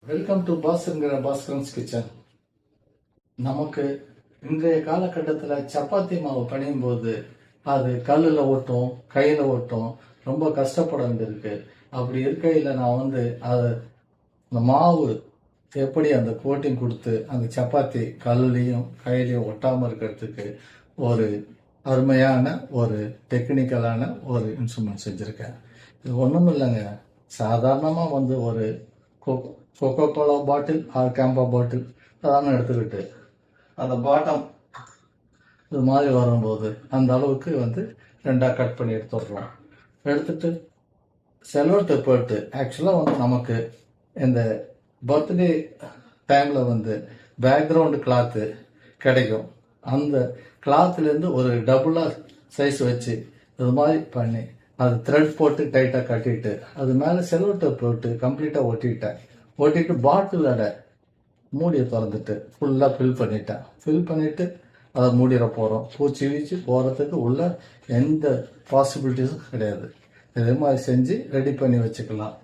Welcome to பாஸ்ங்கிற Bhaskaran's kitchen. நமக்கு இன்றைய காலகட்டத்தில் சப்பாத்தி மாவு பணியும் போது அது கல்லில் ஓட்டும், கையில் ஓட்டும், ரொம்ப கஷ்டப்பட வேண்டியிருக்கு. அப்படி இருக்கையில் நான் அதை அந்த மாவு எப்படி அந்த கோட்டிங் கொடுத்து அந்த சப்பாத்தி கல்லுலேயும் கையிலையும் ஒட்டாமல் இருக்கிறதுக்கு ஒரு அருமையான ஒரு டெக்னிக்கலான ஒரு இன்ஸ்ட்ருமெண்ட் செஞ்சுருக்கேன். இது ஒன்றும் இல்லைங்க, சாதாரணமாக ஒரு கொக்கோ கோலா பாட்டில் ஆர் கேம்பா பாட்டில் அதான் எடுத்துக்கிட்டு அந்த பாட்டம் இது மாதிரி வரும்போது அந்த அளவுக்கு ரெண்டாக கட் பண்ணி எடுத்துடுறோம். எடுத்துட்டு செலோ டேப் போட்டு ஆக்சுவலாக நமக்கு இந்த பர்த்டே டைமில் பேக்ரவுண்டு கிளாத்து கிடைக்கும். அந்த கிளாத்துலேருந்து ஒரு டபுளாக சைஸ் வச்சு இது மாதிரி பண்ணி அது த்ரெட் போட்டு டைட்டாக கட்டிட்டு அது மேலே செலோ டேப் போட்டு கம்ப்ளீட்டாக ஒட்டிட்டு பாட்டிலோட மூடியை திறந்துட்டு ஃபுல்லாக ஃபில் பண்ணிவிட்டு அதை மூடிட போகிறோம். பூச்சி வீச்சு போகிறதுக்கு உள்ள எந்த பாசிபிலிட்டிஸும் கிடையாது. இதே மாதிரி செஞ்சு ரெடி பண்ணி வச்சுக்கலாம்.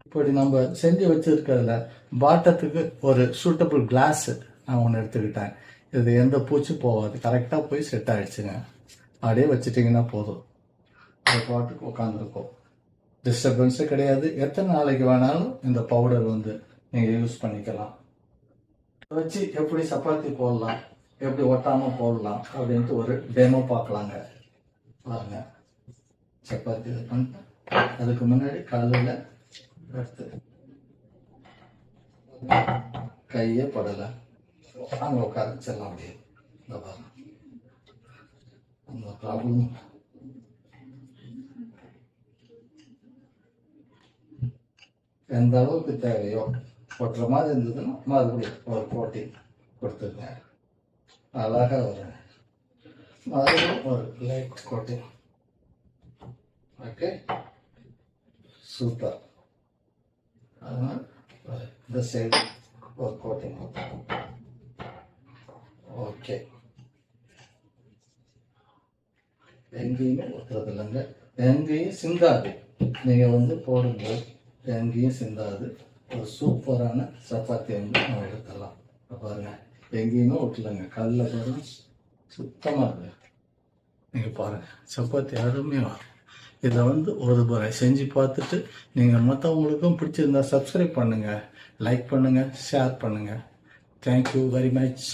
இப்படி நம்ம செஞ்சு வச்சுருக்கிறதுல பாட்டத்துக்கு ஒரு சூட்டபிள் கிளாஸு நான் ஒன்று எடுத்துக்கிட்டேன். இது எந்த பூச்சி போகாது, கரெக்டாக போய் செட் ஆகிடுச்சுங்க. அப்படியே வச்சுட்டிங்கன்னா போதும், அது பாட்டுக்கு உட்காந்துருக்கும், டிஸ்டர்பன்ஸே கிடையாது. எத்தனை நாளைக்கு வேணாலும் இந்த பவுடர் நீங்கள் யூஸ் பண்ணிக்கலாம். வச்சு எப்படி சப்பாத்தி போடலாம், எப்படி ஒட்டாமல் போடலாம் அப்படின்ட்டு ஒரு டெமோ பார்க்கலாங்க. பாருங்க, சப்பாத்தி இது பண்ணிட்டு அதுக்கு முன்னாடி காலையில் எடுத்து கையே படலை அங்கே உட்கார வச்சிடலாம். அப்படியே இந்த பாருங்க, அந்த ப்ராப்ளம் எந்த அளவுக்கு தேவையோ ஒட்டுற மாதிரி இருந்ததுன்னா மறுபடியும் ஒரு கோட்டிங் கொடுத்துருங்க. அழகாக மறுபடியும் ஒரு லைட் கோட்டிங். Okay, super. அதனால் இந்த சைடு ஒரு கோட்டிங். ஓகே, எங்கேயுமே ஒட்டுறது இல்லைங்க, எங்கேயும் சிந்தாது. நீங்கள் போடும்போது எங்கேயும் சிந்தாது. ஒரு சூப்பரான சப்பாத்தி நம்ம எடுத்துடலாம். பாருங்க, எங்கேயுமே ஒட்டலைங்க, கல்லில் பாருங்க சுத்தமாக இருக்கு. நீங்கள் பாருங்கள், சப்பாத்தி அருமையாக வரும். இதை ஒரு முறை செஞ்சு பார்த்துட்டு நீங்கள் மற்றவங்களுக்கும் பிடிச்சிருந்தா சப்ஸ்கிரைப் பண்ணுங்கள், லைக் பண்ணுங்கள், ஷேர் பண்ணுங்கள். Thank you very much.